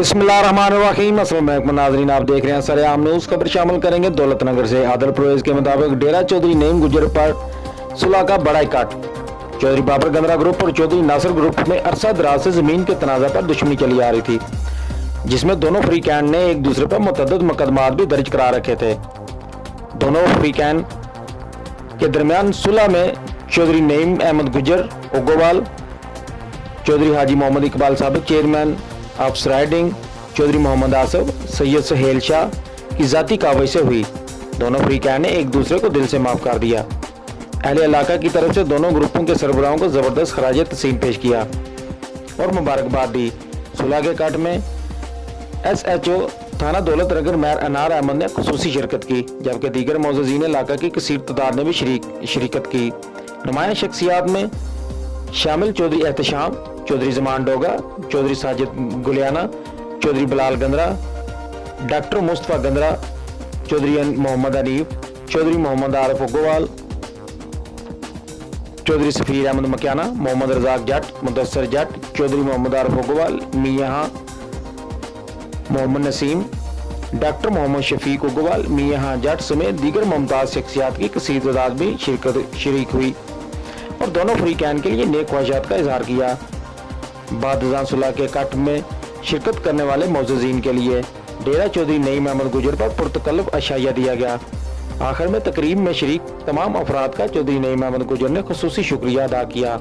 बिस्मिल्लाहिर्रहमानिर्रहीम। अस्सलाम वालेकुम नाज़रीन, आप देख रहे हैं सरेआम न्यूज़। खबर शामिल करेंगे दौलत नगर से। आदल प्रोवेज के मुताबिक डेरा चौधरी नईम गुजर पर सुलह का बड़ा इकट्ठ। चौधरी बाबर गंदरा ग्रुप और चौधरी नासिर ग्रुप में अरसा दराज से जमीन के तनाज़ा पर दुश्मनी चली आ रही थी, जिसमें दोनों फ्रीकैन ने एक दूसरे पर मुतअद्दिद मुकदमात भी दर्ज करा रखे थे। दोनों फ्रीकैन के दरमियान सुलह में चौधरी नईम अहमद गुजर ओगोवाल, चौधरी हाजी मोहम्मद इकबाल साबिक chairman of riding, Chaudhry Mohammad Asif, Syed Suhail Shah की जाती कार्रवाई से हुई। दोनों फ्रीकैन ने एक दूसरे को दिल से माफ कर दिया। अहले इलाका की तरफ से दोनों ग्रुपों के सरबराहों को जबरदस्त खराज तस्लीम पेश किया और मुबारकबाद दी। सुलह के कट में SHO थाना दौलत नगर मेयर अनार अहमद ने खुसूसी शिरकत की, जबकि दीगर मौजूदीन इलाका की कसीर तादाद ने भी शिरकत की। नुमाया शख्सियात में शामिल चौधरी एहतशाम, चौधरी जमान डोगा, चौधरी साजिद गुलियाना, चौधरी बिलाल गंदरा, डॉक्टर मुस्तफा गंदरा, चौधरी मोहम्मद अनीफ, चौधरी मोहम्मद आरिफ ओगोवाल, चौधरी सफीर अहमद मकियाना, मोहम्मद रजाक जट, मुदस्सर जट, चौधरी मोहम्मद आरिफ ओगोवाल, मियां मोहम्मद नसीम, डॉक्टर मोहम्मद शफीक ओगोवाल, मियां जट समेत दीगर मुमताज शख्सियात की कसीर तादाद भी शरीक हुई और दोनों फ्रीकैन के लिए नेक ख्वाहिशात का इजहार किया। बाद सुलह के कट में शिरकत करने वाले मौजूदीन के लिए डेरा चौधरी नईम अहमद गुजर पर पुरतकल्लफ अशाइया दिया गया। आखिर में तकरीब में शरीक तमाम अफराद का चौधरी नईम अहमद गुजर ने खुसूसी शुक्रिया अदा किया।